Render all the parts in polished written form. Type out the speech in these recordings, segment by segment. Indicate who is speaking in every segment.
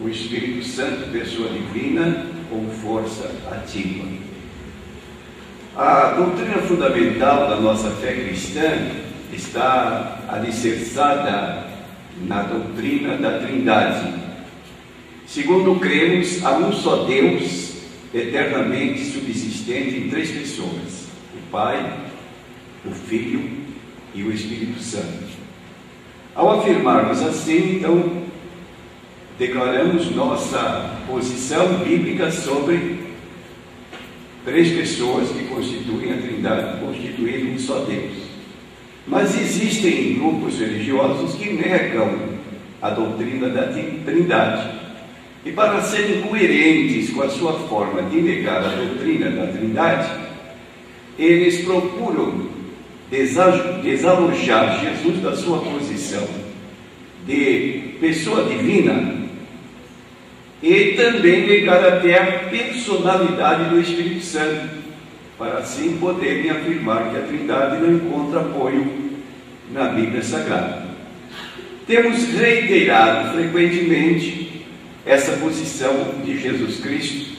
Speaker 1: o Espírito Santo, pessoa divina ou força ativa. A doutrina fundamental da nossa fé cristã está alicerçada na doutrina da Trindade. Segundo cremos, há um só Deus, eternamente subsistente em três pessoas: o Pai, o Filho e o Espírito Santo. Ao afirmarmos assim, então, declaramos nossa posição bíblica sobre três pessoas que constituem a Trindade, constituindo um só Deus. Mas existem grupos religiosos que negam a doutrina da Trindade. E para serem coerentes com a sua forma de negar a doutrina da Trindade, eles procuram desalojar Jesus da sua posição de pessoa divina e também negar até a personalidade do Espírito Santo, para assim poderem afirmar que a Trindade não encontra apoio na Bíblia Sagrada. Temos reiterado frequentemente essa posição de Jesus Cristo,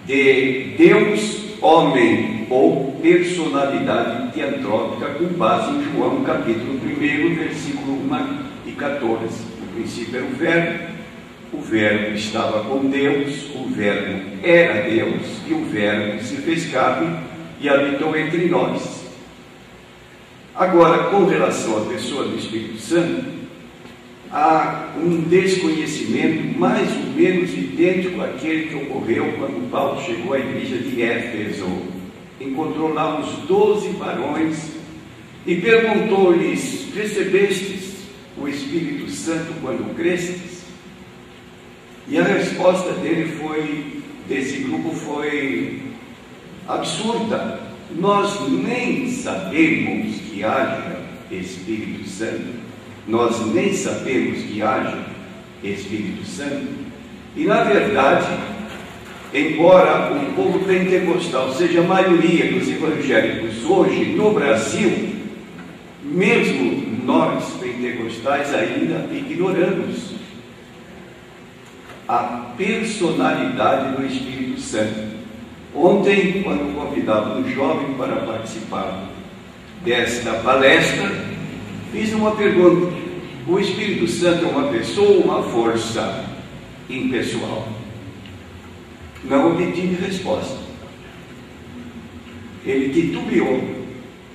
Speaker 1: de Deus, homem ou personalidade teantrópica, com base em João capítulo 1, versículo 1 e 14. No princípio era o Verbo estava com Deus, o Verbo era Deus, e o Verbo se fez carne e habitou entre nós. Agora, com relação à pessoa do Espírito Santo, há um desconhecimento mais ou menos idêntico àquele que ocorreu quando Paulo chegou à igreja de Éfeso. Encontrou lá os 12 varões e perguntou-lhes: recebestes o Espírito Santo quando crestes? E a resposta desse grupo foi absurda: nós nem sabemos que haja Espírito Santo. Nós nem sabemos que haja Espírito Santo. E na verdade, embora o povo pentecostal seja a maioria dos evangélicos hoje no Brasil, mesmo nós pentecostais ainda ignoramos a personalidade do Espírito Santo. Ontem, quando convidava um jovem para participar desta palestra, fiz uma pergunta: o Espírito Santo é uma pessoa ou uma força impessoal? Não obtive resposta. Ele titubeou,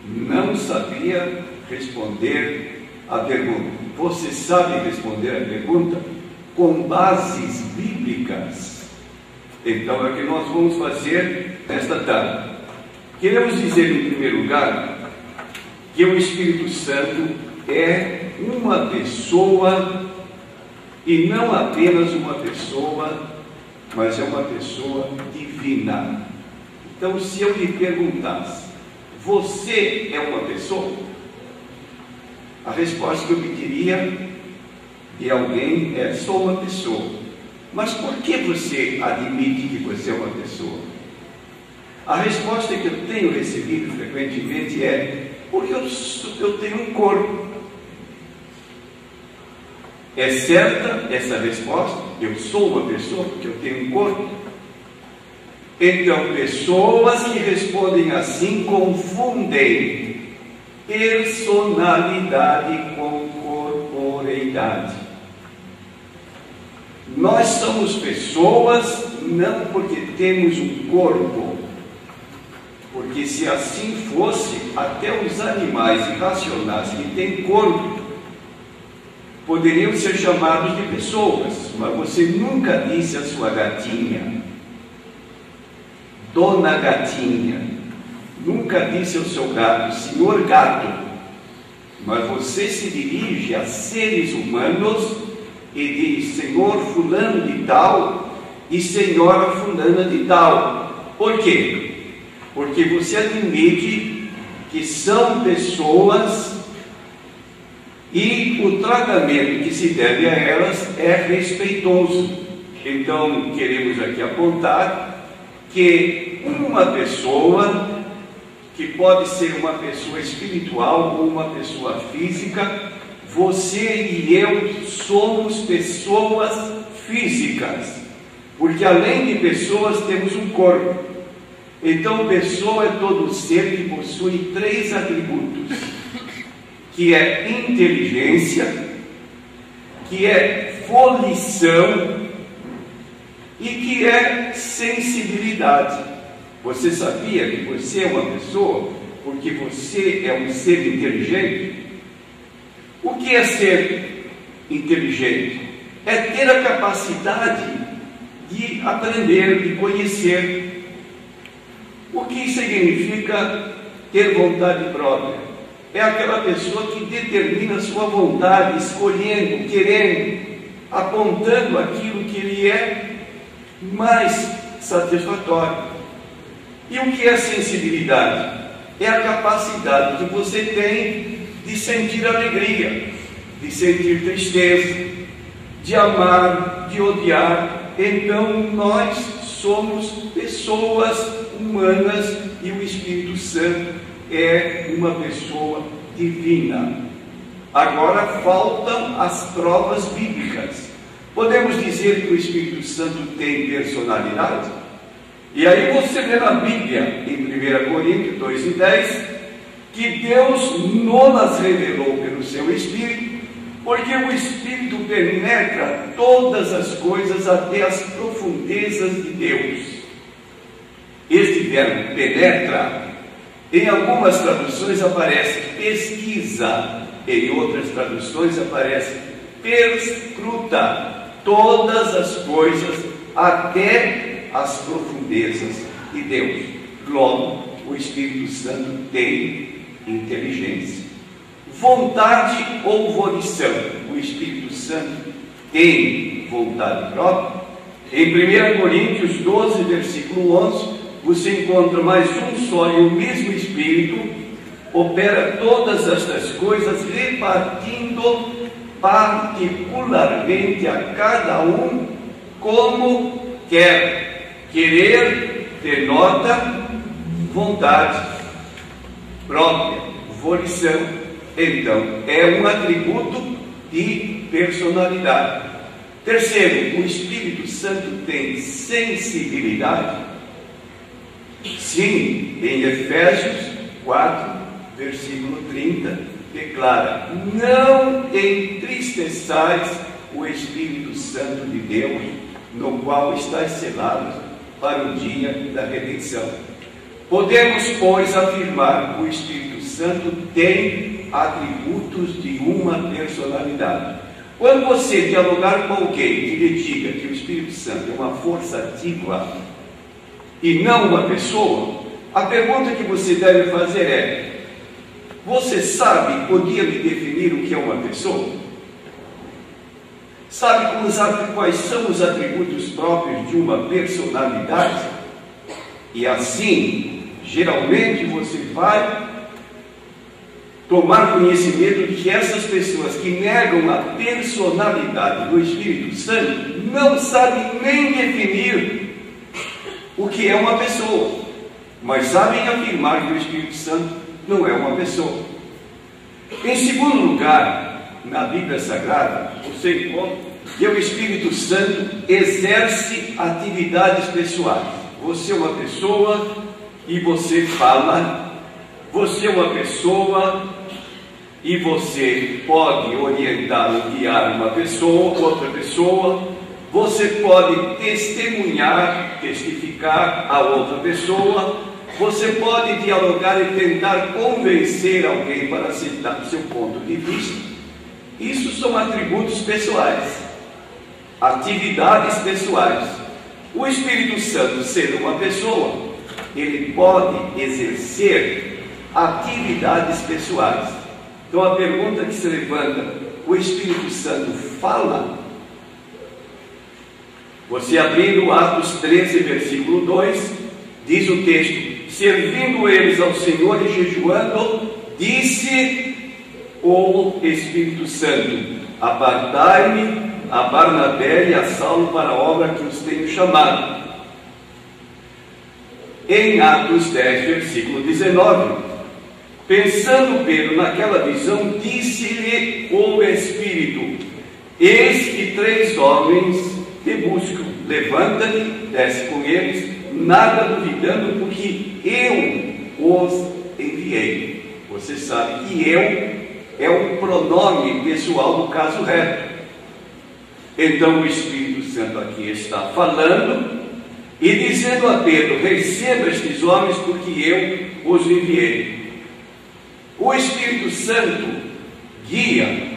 Speaker 1: não sabia responder a pergunta. Você sabe responder a pergunta com bases bíblicas? Então é o que nós vamos fazer nesta tarde. Queremos dizer, em primeiro lugar, que o Espírito Santo é uma pessoa, e não apenas uma pessoa, mas é uma pessoa divina. Então, se eu lhe perguntasse: você é uma pessoa? A resposta que eu obteria de alguém é: sou uma pessoa. Mas por que você admite que você é uma pessoa? A resposta que eu tenho recebido frequentemente é: porque eu tenho um corpo. É certa essa resposta? Eu sou uma pessoa porque eu tenho um corpo? Então, pessoas que respondem assim confundem personalidade com corporeidade. Nós somos pessoas não porque temos um corpo, porque se assim fosse, até os animais irracionais que têm corpo poderiam ser chamados de pessoas. Mas você nunca disse à sua gatinha: dona gatinha. Nunca disse ao seu gato: senhor gato. Mas você se dirige a seres humanos e diz: senhor fulano de tal e senhora fulana de tal. Por quê? Porque você admite que são pessoas e o tratamento que se deve a elas é respeitoso. Então, queremos aqui apontar que uma pessoa, que pode ser uma pessoa espiritual ou uma pessoa física, você e eu somos pessoas físicas, porque além de pessoas temos um corpo. Então, pessoa é todo ser que possui 3 atributos, que é inteligência, que é volição e que é sensibilidade. Você sabia que você é uma pessoa porque você é um ser inteligente? O que é ser inteligente? É ter a capacidade de aprender, de conhecer. O que significa ter vontade própria? É aquela pessoa que determina a sua vontade, escolhendo, querendo, apontando aquilo que lhe é mais satisfatório. E o que é sensibilidade? É a capacidade que você tem de sentir alegria, de sentir tristeza, de amar, de odiar. Então nós somos pessoas humanas e o Espírito Santo é uma pessoa divina. Agora faltam as provas bíblicas. Podemos dizer que o Espírito Santo tem personalidade? E aí você vê na Bíblia, em 1 Coríntios 2:10, que Deus nos revelou pelo seu Espírito, porque o Espírito penetra todas as coisas até as profundezas de Deus. Este verbo penetra, em algumas traduções aparece pesquisa, em outras traduções aparece perscruta todas as coisas até as profundezas de Deus. Logo, o Espírito Santo tem inteligência. Vontade ou volição? O Espírito Santo tem vontade própria? Em 1 Coríntios 12, versículo 11, você encontra mais um só e o mesmo Espírito opera todas estas coisas, repartindo particularmente a cada um como quer. Querer denota vontade própria, volição. Então, é um atributo de personalidade. Terceiro, o Espírito Santo tem sensibilidade? Sim, em Efésios 4, versículo 30, declara: não entristeçais o Espírito Santo de Deus, no qual estáis selados para o dia da redenção. Podemos, pois, afirmar que o Espírito Santo tem atributos de uma personalidade. Quando você dialogar com alguém que lhe diga que o Espírito Santo é uma força ativa e não uma pessoa, a pergunta que você deve fazer é: você podia me definir o que é uma pessoa? Sabe quais são os atributos próprios de uma personalidade? E assim, geralmente você vai tomar conhecimento de que essas pessoas que negam a personalidade do Espírito Santo não sabem nem definir o que é uma pessoa, mas sabem afirmar que o Espírito Santo não é uma pessoa. Em segundo lugar, na Bíblia Sagrada, você encontra que o Espírito Santo exerce atividades pessoais. Você é uma pessoa e você fala. Você é uma pessoa e você pode orientar ou guiar uma pessoa, outra pessoa. Você pode testificar a outra pessoa. Você pode dialogar e tentar convencer alguém para aceitar o seu ponto de vista. Isso são atributos pessoais, atividades pessoais. O Espírito Santo, sendo uma pessoa, ele pode exercer atividades pessoais. Então a pergunta que se levanta: o Espírito Santo fala? Você abrindo Atos 13, versículo 2, diz o texto: servindo eles ao Senhor e jejuando, disse o Espírito Santo: apartai-me a Barnabé e a Saulo para a obra que os tenho chamado. Em Atos 10, versículo 19, pensando Pedro naquela visão, disse-lhe o Espírito: eis que 3 homens te buscam. Levanta-te, desce com eles, nada duvidando, porque eu os enviei. Você sabe que eu é um pronome pessoal do caso reto. Então o Espírito Santo aqui está falando e dizendo a Pedro: receba estes homens, porque eu os enviei. O Espírito Santo guia.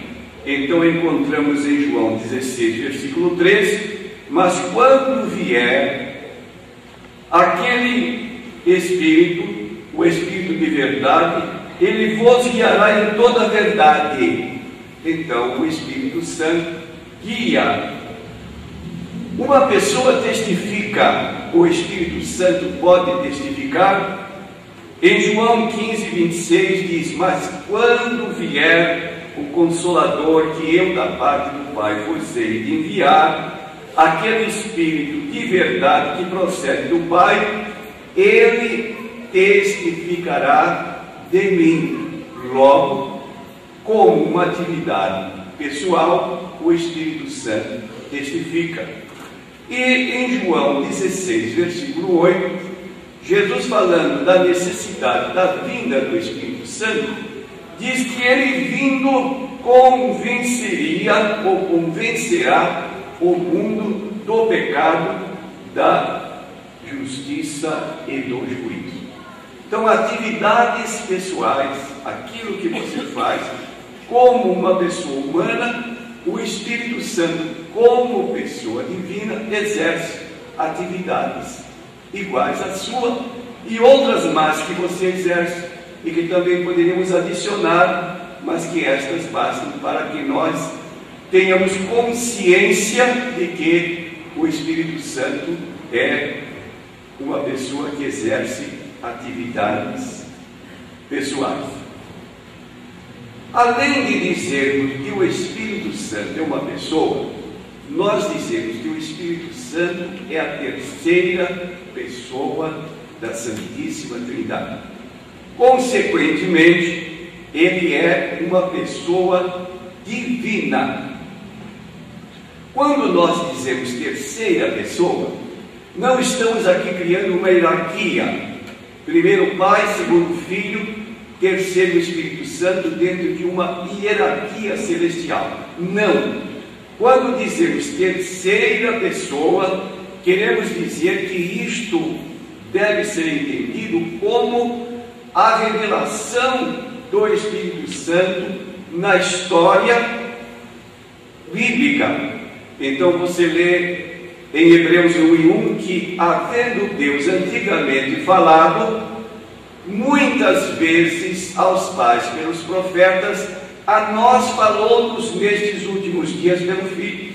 Speaker 1: Então encontramos em João 16, versículo 13: mas quando vier aquele Espírito, o Espírito de verdade, ele vos guiará em toda a verdade. Então o Espírito Santo guia. Uma pessoa testifica, o Espírito Santo pode testificar. Em João 15, 26 diz: mas quando vier o Consolador, que eu da parte do Pai vos hei de enviar, aquele Espírito de verdade que procede do Pai, ele testificará de mim. Logo, como uma atividade pessoal, o Espírito Santo testifica. E em João 16, versículo 8, Jesus, falando da necessidade da vinda do Espírito Santo, diz que ele vindo convenceria ou convencerá o mundo do pecado, da justiça e do juízo. Então, atividades pessoais, aquilo que você faz como uma pessoa humana, o Espírito Santo, como pessoa divina, exerce atividades iguais à sua e outras mais que você exerce e que também poderíamos adicionar, mas que estas bastam para que nós tenhamos consciência de que o Espírito Santo é uma pessoa que exerce atividades pessoais. Além de dizermos que o Espírito Santo é uma pessoa, nós dizemos que o Espírito Santo é a terceira pessoa da Santíssima Trindade. Consequentemente, ele é uma pessoa divina. Quando nós dizemos terceira pessoa, não estamos aqui criando uma hierarquia. Primeiro Pai, segundo Filho, terceiro Espírito Santo, dentro de uma hierarquia celestial. Não. Quando dizemos terceira pessoa, queremos dizer que isto deve ser entendido como a revelação do Espírito Santo na história bíblica. Então você lê em Hebreus 1:1 que, havendo Deus antigamente falado muitas vezes aos pais pelos profetas, a nós falou-nos nestes últimos dias pelo Filho.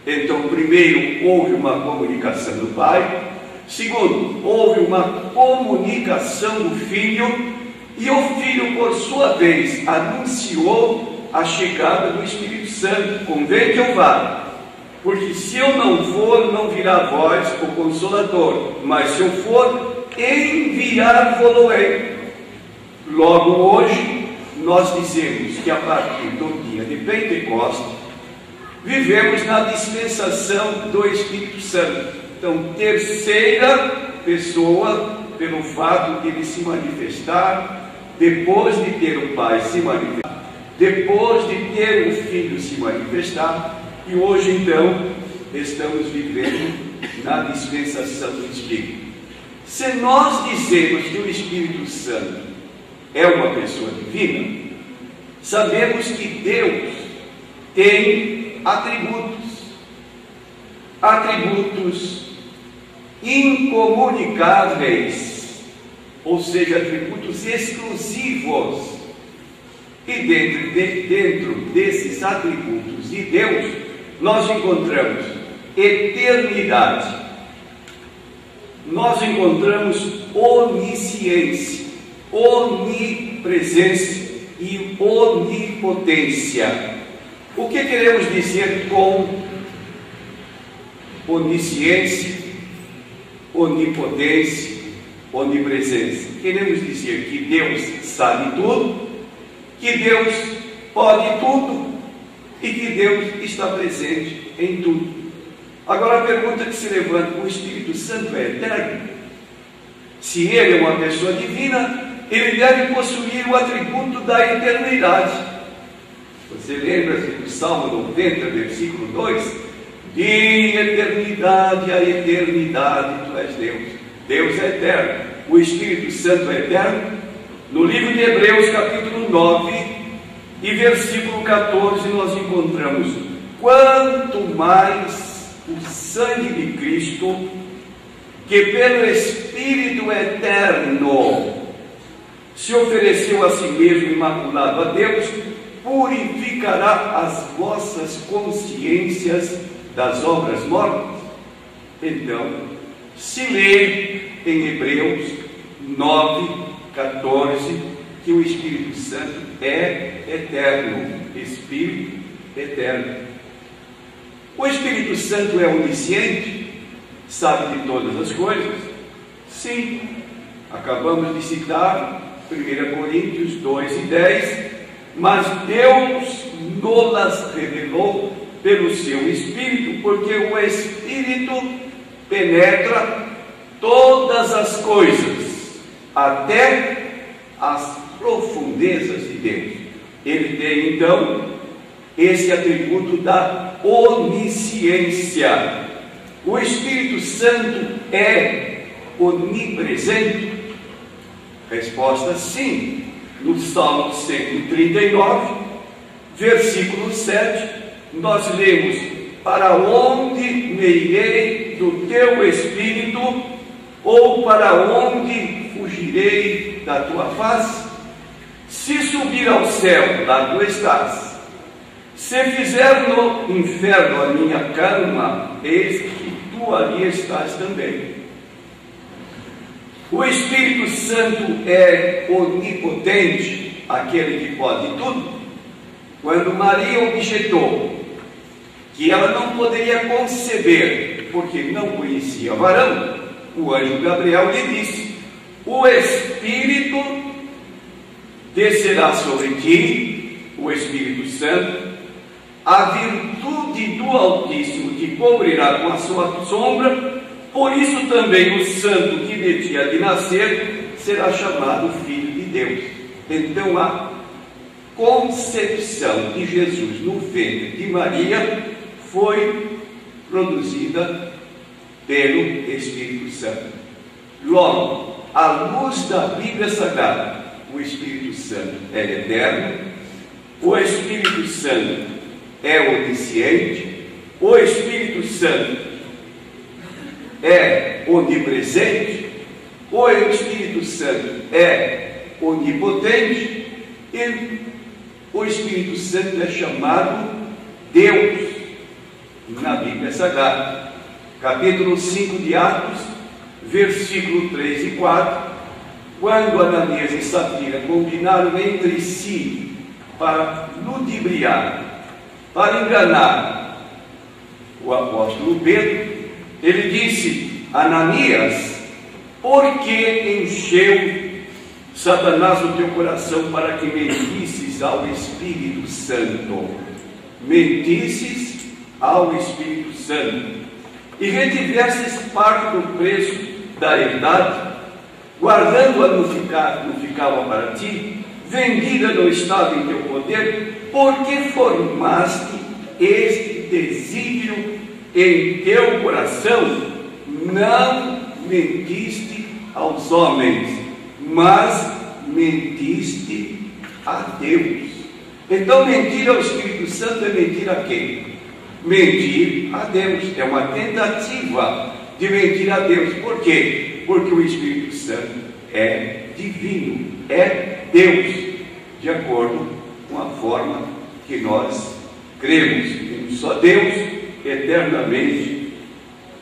Speaker 1: Então, primeiro, houve uma comunicação do Pai. Segundo, houve uma comunicação do Filho. E o Filho, por sua vez, anunciou a chegada do Espírito Santo. Convém que eu vá, porque se eu não for, não virá a vós o Consolador. Mas se eu for, enviar-vos-ei. Logo hoje, nós dizemos que a partir do dia de Pentecostes, vivemos na dispensação do Espírito Santo. Então, terceira pessoa, pelo fato de ele se manifestar, depois de ter o Pai se manifestar, depois de ter o Filho se manifestar, e hoje então estamos vivendo na dispensação do Espírito. Se nós dizemos que o Espírito Santo é uma pessoa divina, sabemos que Deus tem atributos incomunicáveis, ou seja, atributos exclusivos. E dentro desses atributos de Deus, nós encontramos eternidade, nós encontramos onisciência, onipresença e onipotência. O que queremos dizer com onisciência, onipotência, onipresença? Queremos dizer que Deus sabe tudo, que Deus pode tudo e que Deus está presente em tudo. Agora a pergunta que se levanta: o Espírito Santo é eterno? Se ele é uma pessoa divina, ele deve possuir o atributo da eternidade. Você lembra-se do Salmo 90, versículo 2? De eternidade a eternidade tu és Deus. Deus é eterno. O Espírito Santo é eterno. No livro de Hebreus, capítulo 9 e versículo 14, nós encontramos: quanto mais o sangue de Cristo, que pelo Espírito eterno se ofereceu a si mesmo imaculado a Deus, purificará as vossas consciências das obras mortas. Então, se lê em Hebreus 9, 14, que o Espírito Santo é eterno, Espírito eterno. O Espírito Santo é onisciente, sabe de todas as coisas? Sim, acabamos de citar 1 Coríntios 2 e 10, mas Deus nos revelou pelo seu Espírito, porque o Espírito penetra todas as coisas, até as profundezas de Deus. Ele tem então esse atributo da onisciência. O Espírito Santo é onipresente? Resposta: sim. No Salmo 139, versículo 7, nós lemos: para onde me irei do teu Espírito, ou para onde fugirei da tua face? Se subir ao céu, lá tu estás. Se fizer no inferno a minha cama, eis que tu ali estás também. O Espírito Santo é onipotente, aquele que pode tudo. Quando Maria objetou que ela não poderia conceber, porque não conhecia varão, o anjo Gabriel lhe disse: o Espírito descerá sobre ti, o Espírito Santo, a virtude do Altíssimo te cobrirá com a sua sombra, por isso também o santo que de ti há de nascer será chamado Filho de Deus. Então a concepção de Jesus no ventre de Maria foi produzida pelo Espírito Santo. Logo, à luz da Bíblia Sagrada, o Espírito Santo é eterno, o Espírito Santo é onisciente, o Espírito Santo é onipresente, o Espírito Santo é onipotente e o Espírito Santo é chamado Deus na Bíblia Sagrada. Capítulo 5 de Atos, versículo 3 e 4, quando Ananias e Safira combinaram entre si para ludibriar, para enganar o apóstolo Pedro, ele disse: Ananias, por que encheu Satanás o teu coração para que mentisses ao Espírito Santo? Mentisses ao Espírito Santo e retivesses parte do preço da herdade, guardando-a não ficava para ti, vendida não estava em teu poder, porque formaste este desígnio em teu coração, não mentiste aos homens, mas mentiste a Deus. Então mentir ao Espírito Santo é mentir a quem? Mentir a Deus. É uma tentativa de mentir a Deus. Por quê? Porque o Espírito Santo é divino, é Deus, de acordo com a forma que nós cremos em um só Deus, eternamente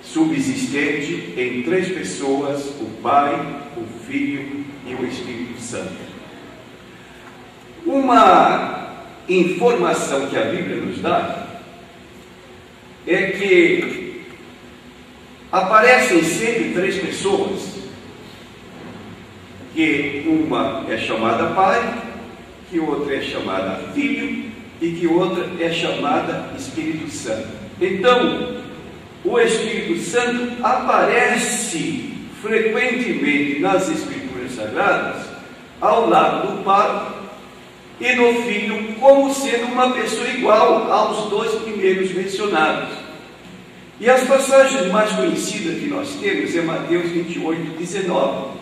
Speaker 1: subsistente em três pessoas: o Pai, o Filho e o Espírito Santo. Uma informação que a Bíblia nos dá é que aparecem sempre três pessoas, que uma é chamada Pai, que outra é chamada Filho e que outra é chamada Espírito Santo. Então, o Espírito Santo aparece frequentemente nas Escrituras Sagradas ao lado do Pai e do Filho, como sendo uma pessoa igual aos dois primeiros mencionados. E as passagens mais conhecidas que nós temos é Mateus 28, 19,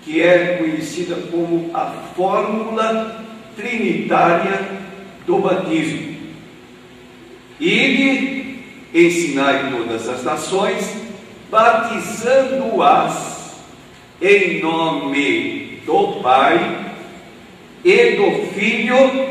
Speaker 1: que é conhecida como a fórmula trinitária do batismo. Ide, ensinai todas as nações, batizando-as em nome do Pai e do Filho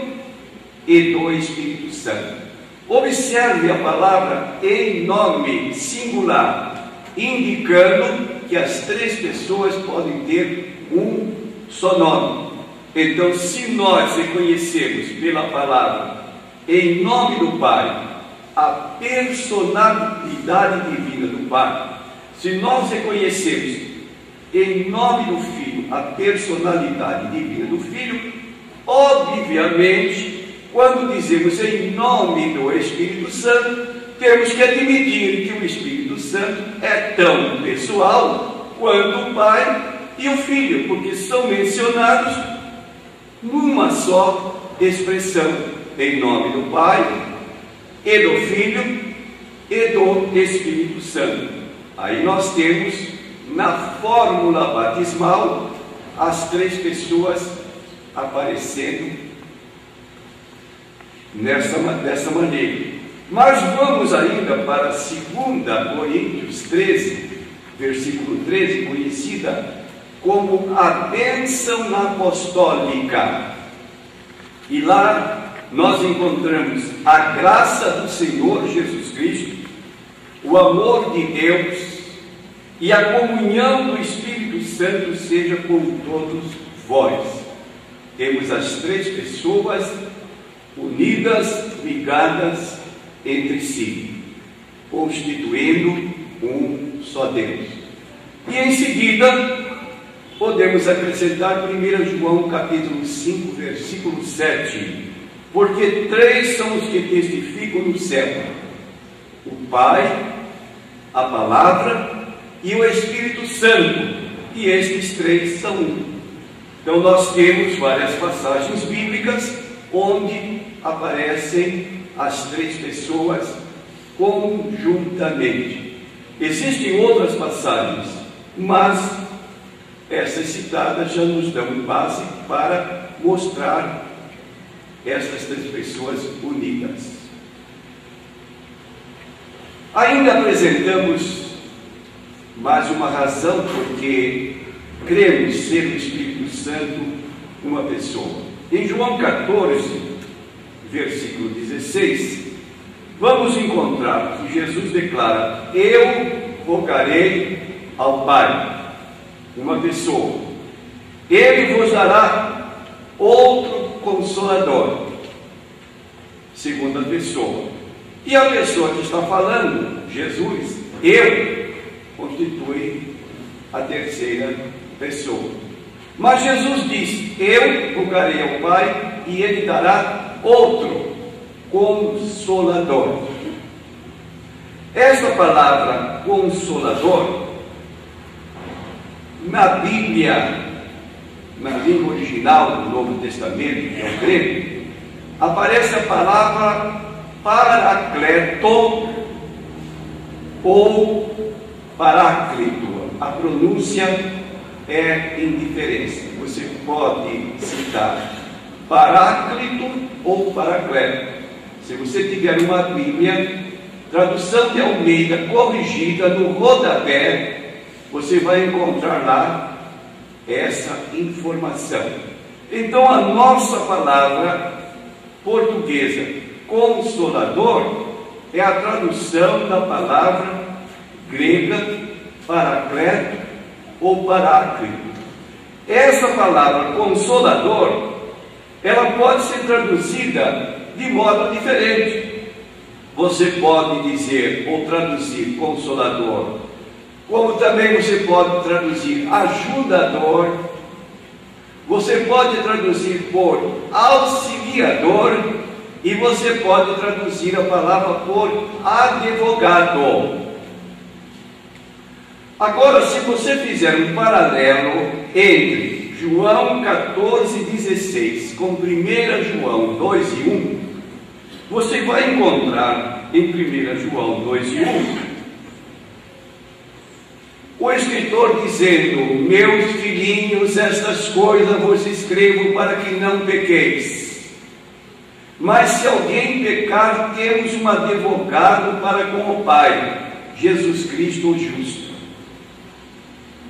Speaker 1: e do Espírito Santo. Observe a palavra em nome singular, indicando que as três pessoas podem ter um só nome. Então, se nós reconhecemos pela palavra em nome do Pai a personalidade divina do Pai, se nós reconhecemos em nome do Filho a personalidade divina do Filho, obviamente, quando dizemos em nome do Espírito Santo, temos que admitir que o Espírito Santo é tão pessoal quanto o Pai e o Filho, porque são mencionados numa só expressão, em nome do Pai e do Filho e do Espírito Santo. Aí nós temos na fórmula batismal as três pessoas aparecendo dessa maneira. Mas vamos ainda para 2 Coríntios 13, versículo 13, conhecida como a bênção apostólica. E lá nós encontramos a graça do Senhor Jesus Cristo, o amor de Deus e a comunhão do Espírito Santo seja com todos vós. Temos as três pessoas unidas, ligadas entre si, constituindo um só Deus. E em seguida, podemos acrescentar 1 João capítulo 5, versículo 7, porque três são os que testificam no céu: o Pai, a Palavra e o Espírito Santo, e estes três são um. Então nós temos várias passagens bíblicas onde aparecem as três pessoas conjuntamente. Existem outras passagens, mas essas citadas já nos dão base para mostrar essas três pessoas unidas. Ainda apresentamos mais uma razão porque cremos ser o Espírito Santo uma pessoa. Em João 14, versículo 16, vamos encontrar que Jesus declara: eu rogarei ao Pai, uma pessoa, ele vos dará outro Consolador, segunda pessoa. E a pessoa que está falando, Jesus, eu, constitui a terceira pessoa. Mas Jesus diz: eu rogarei ao Pai e ele dará outro Consolador. Essa palavra Consolador, na Bíblia, na língua original do Novo Testamento, que é o grego, aparece a palavra Paracleto ou Paráclito. A pronúncia é indiferente. Você pode citar Paráclito ou Paracleto. Se você tiver uma Bíblia, tradução de Almeida corrigida, no rodapé, você vai encontrar lá essa informação. Então a nossa palavra portuguesa Consolador é a tradução da palavra grega Paracleto ou Paráclito. Essa palavra Consolador, ela pode ser traduzida de modo diferente. Você pode dizer ou traduzir Consolador, como também você pode traduzir Ajudador, você pode traduzir por Auxiliador, e você pode traduzir a palavra por Advogado. Agora, se você fizer um paralelo entre João 14,16 com 1 João 2,1, você vai encontrar em 1 João 2,1 o escritor dizendo: meus filhinhos, estas coisas vos escrevo para que não pequeis. Mas se alguém pecar, temos um advogado para com o Pai, Jesus Cristo o justo.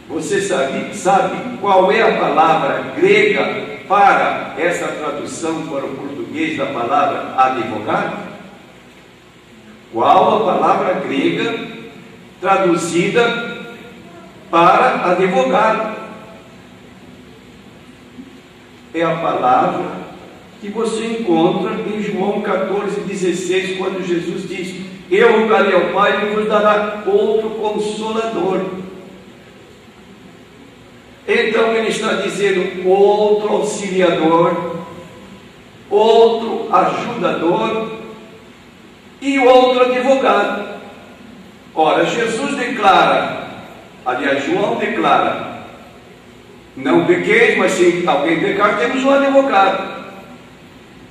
Speaker 1: Você sabe qual é a palavra grega para essa tradução para o português da palavra advogado? Qual a palavra grega traduzida para advogado? É a palavra que você encontra em João 14,16, quando Jesus diz: eu rogarei ao Pai e vos dará outro Consolador. Então ele está dizendo outro auxiliador, outro ajudador e outro advogado. Ora, Jesus declara, aliás, João declara: não pequeis, mas se alguém pecar, temos um advogado.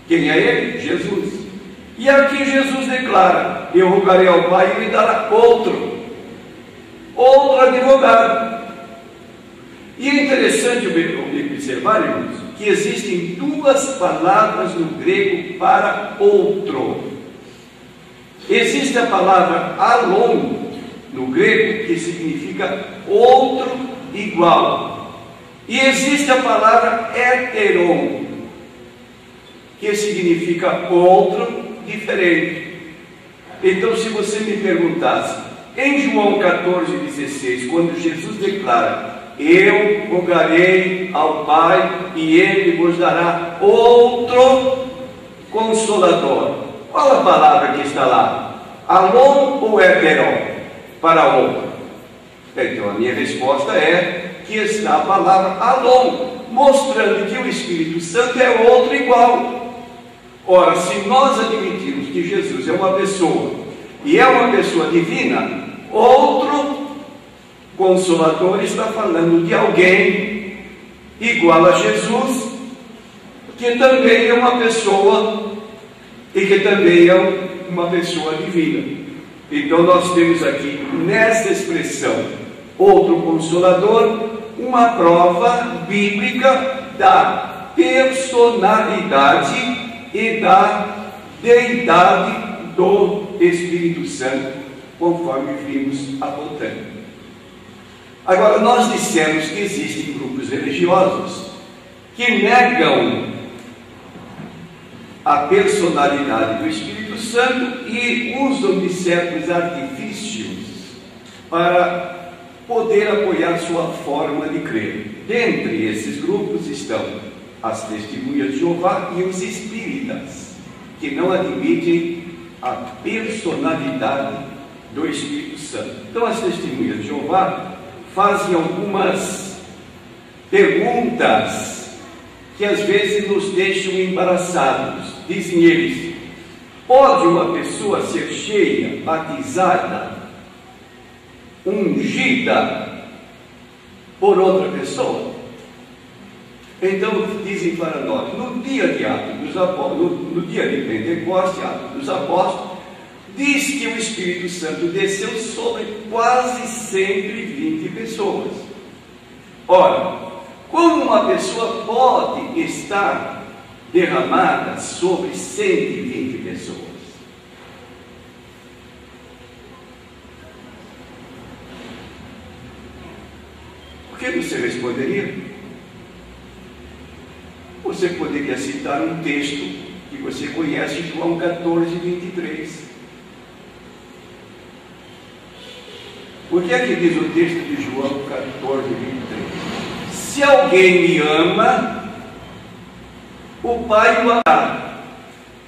Speaker 1: Quem é ele? Jesus. E aqui Jesus declara: eu rogarei ao Pai e me dará outro advogado. E é interessante observar, irmãos, que existem duas palavras no grego para outro. Existe a palavra alon no grego, que significa outro igual. E existe a palavra heteron, que significa outro diferente. Então, se você me perguntasse, em João 14,16, quando Jesus declara: eu rogarei ao Pai e Ele vos dará outro Consolador, qual a palavra que está lá? Alon ou heteron? Para outro. Então a minha resposta é que está a palavra alon, mostrando que o Espírito Santo é outro igual. Ora, se nós admitirmos que Jesus é uma pessoa e é uma pessoa divina, outro Consolador está falando de alguém igual a Jesus, que também é uma pessoa e que também é uma pessoa divina. Então nós temos aqui nessa expressão outro Consolador uma prova bíblica da personalidade e da deidade do Espírito Santo, conforme vimos apontando. Agora, nós dissemos que existem grupos religiosos que negam a personalidade do Espírito Santo e usam de certos artifícios para poder apoiar sua forma de crer. Dentre esses grupos estão as Testemunhas de Jeová e os Espíritas, que não admitem a personalidade do Espírito Santo. Então, as Testemunhas de Jeová fazem algumas perguntas que às vezes nos deixam embaraçados. Dizem eles: pode uma pessoa ser cheia, batizada, ungida por outra pessoa? Então dizem para nós: no dia de Atos dos Apóstolos, no dia de Pentecostes, Atos dos Apóstolos, diz que o Espírito Santo desceu sobre quase 120 pessoas. Ora, como uma pessoa pode estar derramada sobre 120 pessoas? O que você responderia? Você poderia citar um texto que você conhece, João 14:23. O que é que diz o texto de João 14:23? Se alguém me ama, o Pai o amará,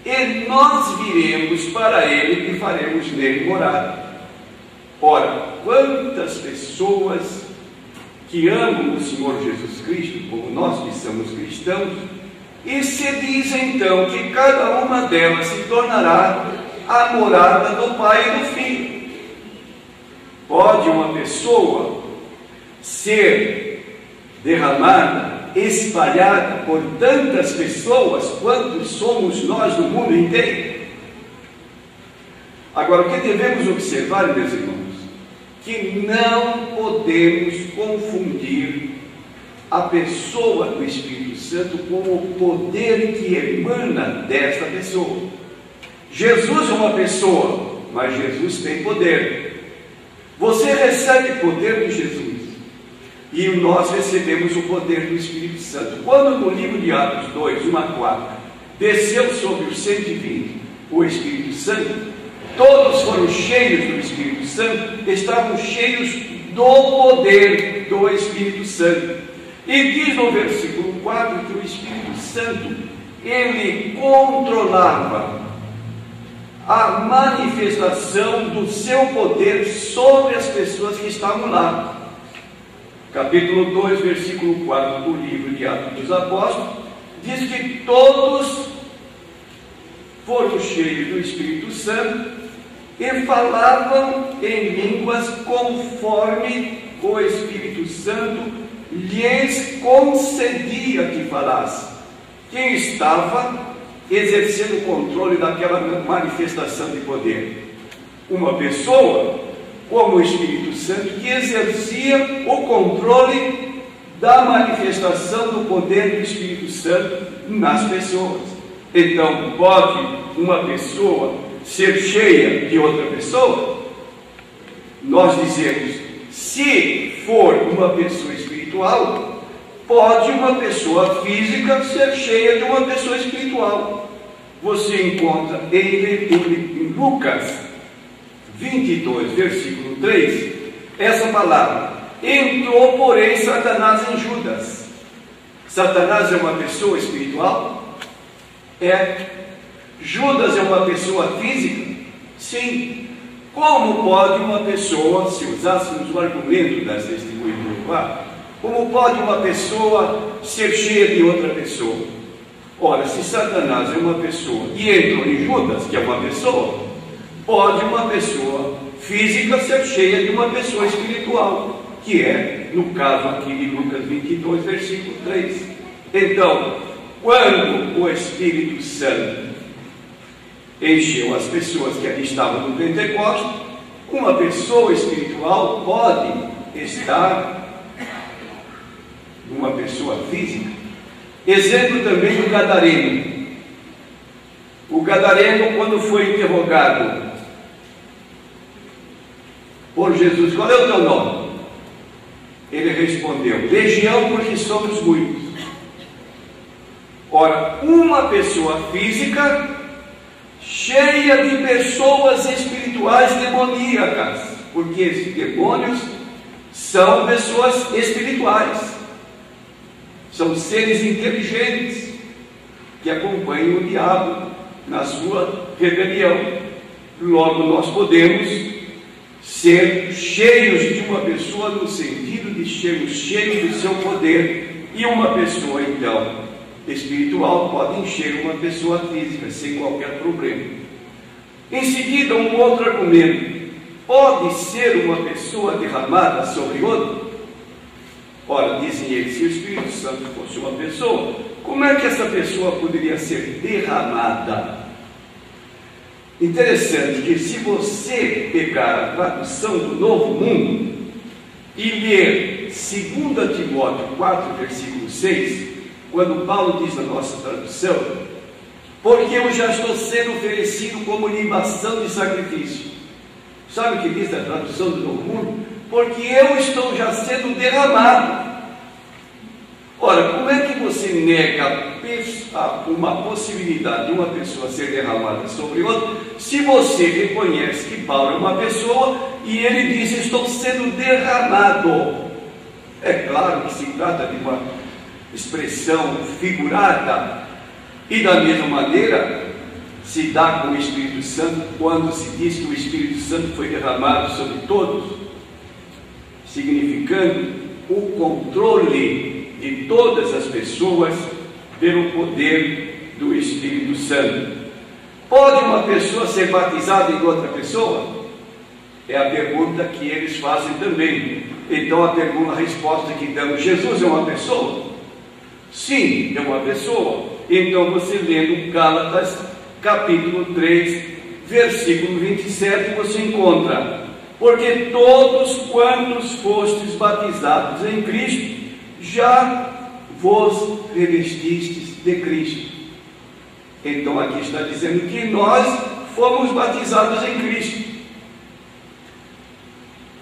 Speaker 1: e nós viremos para ele e faremos nele morada. Ora, quantas pessoas que amam o Senhor Jesus Cristo, como nós que somos cristãos, e se diz então que cada uma delas se tornará a morada do Pai e do Filho. Pode uma pessoa ser derramada, espalhada por tantas pessoas quanto somos nós no mundo inteiro. Agora, o que devemos observar, meus irmãos, que não podemos confundir a pessoa do Espírito Santo com o poder que emana desta pessoa. Jesus é uma pessoa, mas Jesus tem poder. Você recebe poder de Jesus e nós recebemos o poder do Espírito Santo. Quando no livro de Atos 2, 1 a 4, desceu sobre os 120 o Espírito Santo, todos foram cheios do Espírito Santo, estavam cheios do poder do Espírito Santo. E diz no versículo 4 que o Espírito Santo, ele controlava a manifestação do seu poder sobre as pessoas que estavam lá. Capítulo 2, versículo 4 do livro de Atos dos Apóstolos, diz que todos foram cheios do Espírito Santo e falavam em línguas conforme o Espírito Santo lhes concedia que falasse. Quem estava exercendo o controle daquela manifestação de poder? Uma pessoa, como o Espírito Santo, que exercia o controle da manifestação do poder do Espírito Santo nas pessoas. Então, pode uma pessoa ser cheia de outra pessoa? Nós dizemos, se for uma pessoa espiritual, pode uma pessoa física ser cheia de uma pessoa espiritual. Você encontra em Lucas 22, versículo 3, essa palavra: entrou, porém, Satanás em Judas. Satanás é uma pessoa espiritual? É. Judas é uma pessoa física? Sim. Como pode uma pessoa, se usássemos o argumento das testemunhas do Jeová, como pode uma pessoa ser cheia de outra pessoa? Ora, se Satanás é uma pessoa e entrou em Judas, que é uma pessoa, pode uma pessoa física ser cheia de uma pessoa espiritual, que é, no caso aqui de Lucas 22, versículo 3. Então, quando o Espírito Santo encheu as pessoas que ali estavam no Pentecostes, uma pessoa espiritual pode estar numa pessoa física. Exemplo também do gadareno. O gadareno, quando foi interrogado por Jesus: qual é o teu nome? Ele respondeu: Legião, porque somos muitos. Ora, uma pessoa física cheia de pessoas espirituais demoníacas, porque esses demônios são pessoas espirituais, são seres inteligentes que acompanham o diabo na sua rebelião. Logo, nós podemos ser cheios de uma pessoa no sentido de sermos cheios do seu poder, e uma pessoa, então, espiritual pode encher uma pessoa física sem qualquer problema. Em seguida, um outro argumento: pode ser uma pessoa derramada sobre outra? Ora, dizem eles, se o Espírito Santo fosse uma pessoa, como é que essa pessoa poderia ser derramada? Interessante que, se você pegar a tradução do Novo Mundo e ler 2 Timóteo 4, versículo 6, quando Paulo diz na nossa tradução: porque eu já estou sendo oferecido como libação de sacrifício. Sabe o que diz a tradução do Novo Mundo? Porque eu estou já sendo derramado. Ora, como é que você nega uma possibilidade de uma pessoa ser derramada sobre outra, se você reconhece que Paulo é uma pessoa e ele diz: estou sendo derramado? É claro que se trata de uma expressão figurada, e da mesma maneira se dá com o Espírito Santo quando se diz que o Espírito Santo foi derramado sobre todos, significando o controle de todas as pessoas pelo poder do Espírito Santo. Pode uma pessoa ser batizada em outra pessoa? É a pergunta que eles fazem também. Então a resposta que damos: Jesus é uma pessoa? Sim, é uma pessoa. Então você lendo Gálatas capítulo 3, versículo 27, você encontra: porque todos quantos fostes batizados em Cristo, já vos revestistes de Cristo. Então aqui está dizendo que nós fomos batizados em Cristo.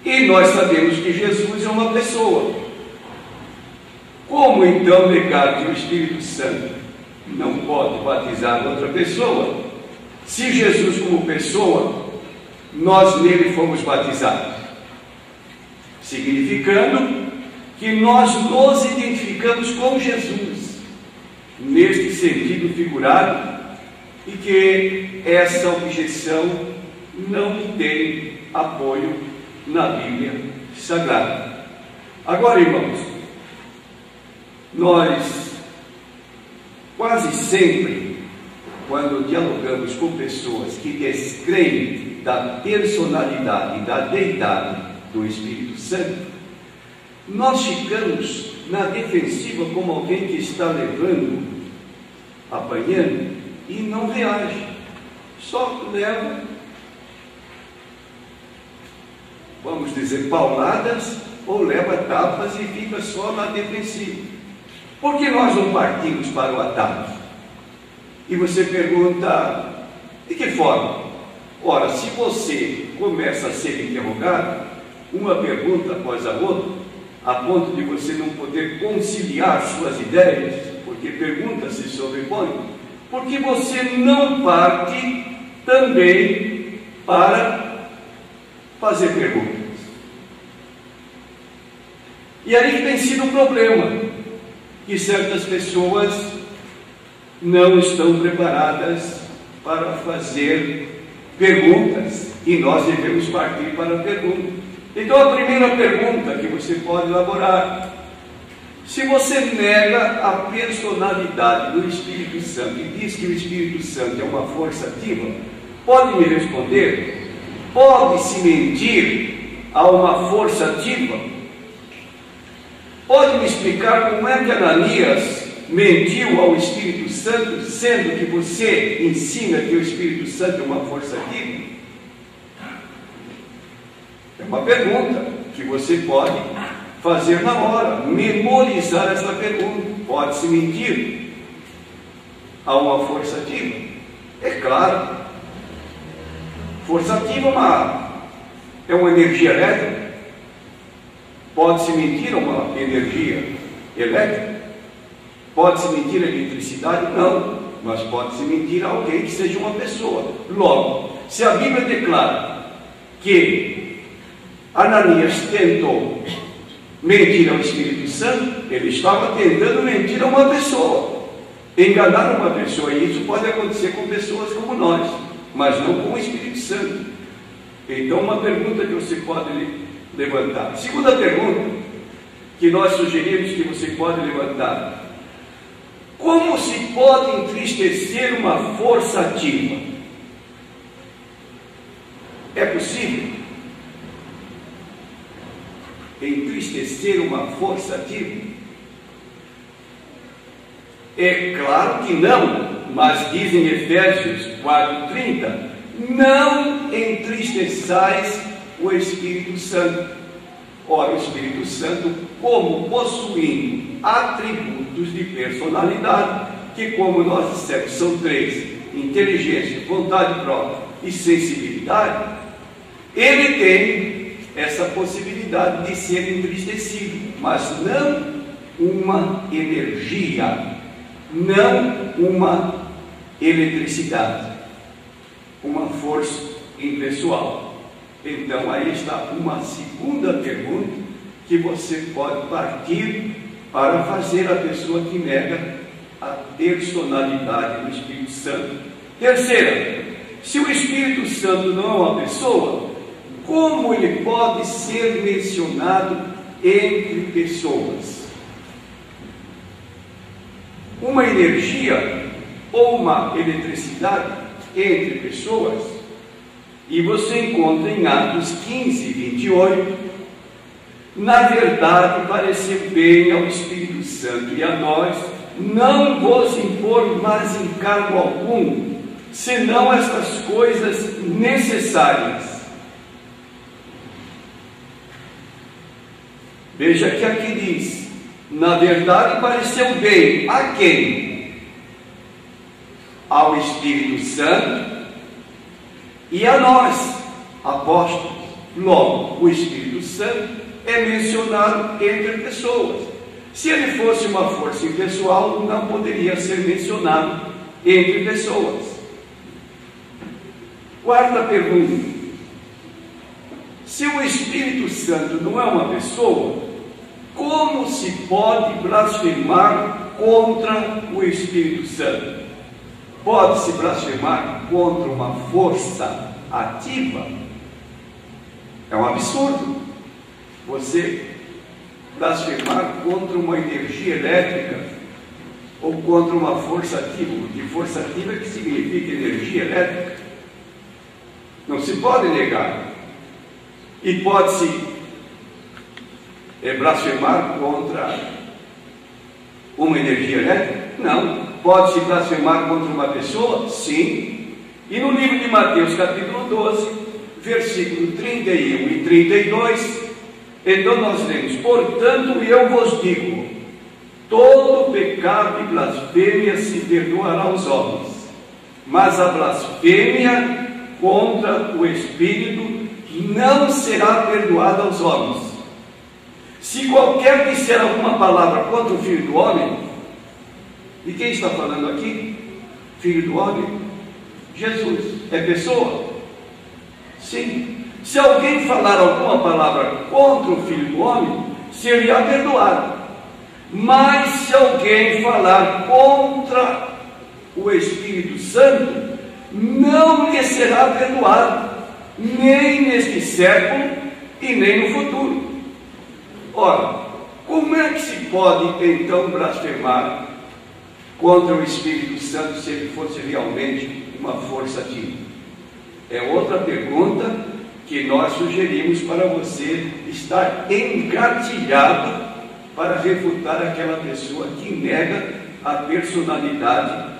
Speaker 1: E nós sabemos que Jesus é uma pessoa. Como então negar que o Espírito Santo não pode batizar outra pessoa, se Jesus como pessoa, nós nele fomos batizados? Significando que nós nos identificamos com Jesus, neste sentido figurado, e que essa objeção não tem apoio na Bíblia Sagrada. Agora, irmãos, nós quase sempre, quando dialogamos com pessoas que descreem da personalidade e da deidade do Espírito Santo, nós ficamos na defensiva como alguém que está levando, apanhando, e não reage, só leva, vamos dizer, pauladas, ou leva tapas e fica só na defensiva. Por que nós não partimos para o ataque? E você pergunta: de que forma? Ora, se você começa a ser interrogado, uma pergunta após a outra, a ponto de você não poder conciliar suas ideias, porque perguntas se sobrepõem, porque você não parte também para fazer perguntas. E aí que tem sido o problema, que certas pessoas não estão preparadas para fazer perguntas, e nós devemos partir para a pergunta. Então a primeira pergunta que você pode elaborar: se você nega a personalidade do Espírito Santo e diz que o Espírito Santo é uma força ativa, pode me responder? Pode-se mentir a uma força ativa? Pode me explicar como é que Ananias mentiu ao Espírito Santo, sendo que você ensina que o Espírito Santo é uma força ativa? É uma pergunta que você pode fazer na hora, memorizar essa pergunta. Pode-se mentir a uma força ativa? É claro. Força ativa é uma energia elétrica. Pode-se mentir a uma energia elétrica? Pode-se mentir a eletricidade? Não. Mas pode-se mentir a alguém que seja uma pessoa. Logo, se a Bíblia declara que Ananias tentou mentir ao Espírito Santo, ele estava tentando mentir a uma pessoa, enganar uma pessoa, e isso pode acontecer com pessoas como nós, mas não com o Espírito Santo. Então, uma pergunta que você pode levantar. Segunda pergunta que nós sugerimos que você pode levantar: como se pode entristecer uma força ativa? É possível entristecer uma força ativa? É claro que não, mas diz em Efésios 4:30: não entristeçais o Espírito Santo. Ora, o Espírito Santo, como possuindo atributos de personalidade, que, como nós dissemos, são três: inteligência, vontade própria e sensibilidade, ele tem essa possibilidade de ser entristecido, mas não uma energia, não uma eletricidade, uma força impessoal. Então aí está uma segunda pergunta que você pode partir para fazer a pessoa que nega a personalidade do Espírito Santo. Terceira: se o Espírito Santo não é uma pessoa, como ele pode ser mencionado entre pessoas? Uma energia ou uma eletricidade entre pessoas? E você encontra em Atos 15:28 Na verdade, pareceu bem ao Espírito Santo e a nós não vos impor mais encargo algum, senão estas coisas necessárias. Veja que aqui diz, na verdade pareceu bem a quem? Ao Espírito Santo e a nós, apóstolos. Logo, o Espírito Santo é mencionado entre pessoas. Se ele fosse uma força impessoal, não poderia ser mencionado entre pessoas. Quarta pergunta: se o Espírito Santo não é uma pessoa, como se pode blasfemar contra o Espírito Santo? Pode-se blasfemar contra uma força ativa? É um absurdo você blasfemar contra uma energia elétrica ou contra uma força ativa. De força ativa que significa energia elétrica. Não se pode negar. E pode-se blasfemar contra uma energia elétrica? Não. Pode-se blasfemar contra uma pessoa? Sim. E no livro de Mateus, capítulo 12, versículo 31 e 32, então nós lemos: portanto, eu vos digo, todo pecado e blasfêmia se perdoará aos homens, mas a blasfêmia contra o Espírito não será perdoada aos homens. Se qualquer disser alguma palavra contra o Filho do Homem, e quem está falando aqui? Filho do Homem? Jesus. É pessoa? Sim. Se alguém falar alguma palavra contra o Filho do Homem, seria perdoado. Mas se alguém falar contra o Espírito Santo, não lhe será perdoado, nem neste século e nem no futuro. Ora, como é que se pode então blasfemar contra o Espírito Santo se ele fosse realmente uma força ativa? É outra pergunta que nós sugerimos para você estar engatilhado para refutar aquela pessoa que nega a personalidade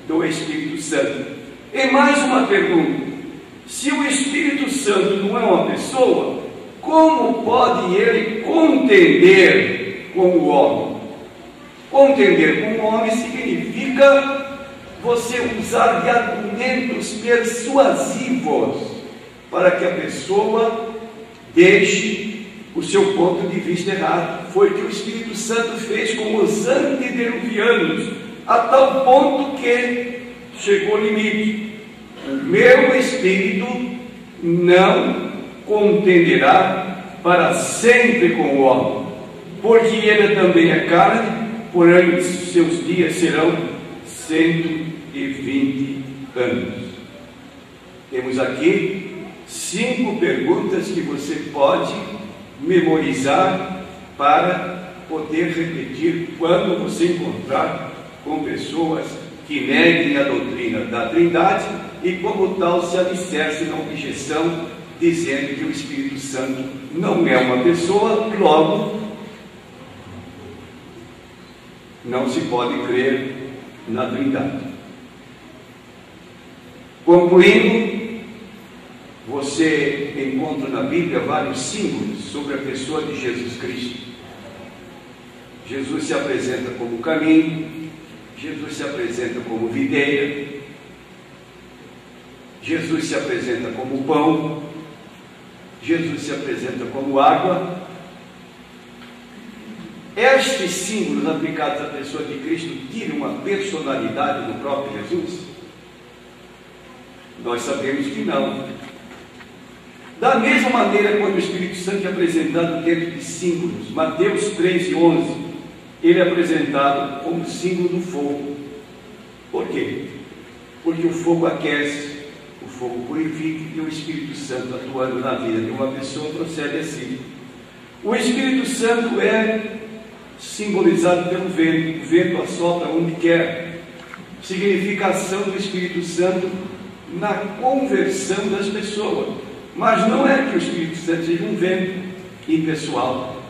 Speaker 1: do Espírito Santo. E mais uma pergunta: se o Espírito Santo não é uma pessoa, como pode ele contender com o homem? Contender com o homem significa você usar de argumentos persuasivos para que a pessoa deixe o seu ponto de vista errado. Foi o que o Espírito Santo fez com os antediluvianos, a tal ponto que chegou o limite: o meu Espírito não contenderá para sempre com o homem, porque ele também é carne, porém seus dias serão 120 anos. Temos aqui 5 perguntas que você pode memorizar para poder repetir quando você encontrar com pessoas que neguem a doutrina da Trindade e como tal se alicerce na objeção, dizendo que o Espírito Santo não é uma pessoa, logo não se pode crer na Trindade. Concluindo, você encontra na Bíblia vários símbolos sobre a pessoa de Jesus Cristo. Jesus se apresenta como caminho, Jesus se apresenta como videira, Jesus se apresenta como pão, Jesus se apresenta como água. Estes símbolos aplicados à pessoa de Cristo tiram uma personalidade do próprio Jesus? Nós sabemos que não. Da mesma maneira, quando o Espírito Santo é apresentado dentro de símbolos, Mateus 3:11, ele é apresentado como símbolo do fogo. Por quê? Porque o fogo aquece, o fogo purifica, e o Espírito Santo atuando na vida de uma pessoa procede assim. O Espírito Santo é simbolizado pelo vento. O vento assopra onde quer. Significação do Espírito Santo na conversão das pessoas. Mas não é que o Espírito Santo seja um vento impessoal.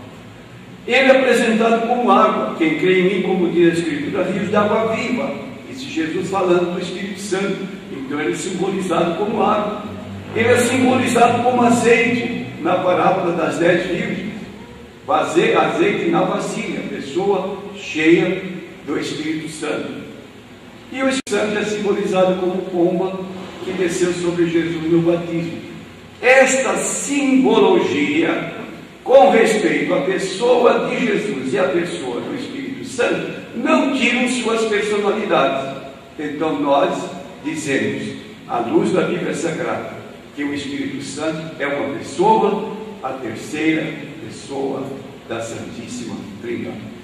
Speaker 1: Ele é apresentado como água. Quem crê em mim, como diz a Escritura, rios de água viva. Isso Jesus falando do Espírito Santo. Então ele é simbolizado como água. Ele é simbolizado como azeite, na parábola das 10 virgens. Fazer azeite na vasilha, pessoa cheia do Espírito Santo. E o Espírito Santo é simbolizado como pomba que desceu sobre Jesus no batismo. Esta simbologia com respeito à pessoa de Jesus e à pessoa do Espírito Santo não tiram suas personalidades. Então nós dizemos, à luz da Bíblia Sagrada, que o Espírito Santo é uma pessoa, a terceira pessoa da Santíssima Trindade.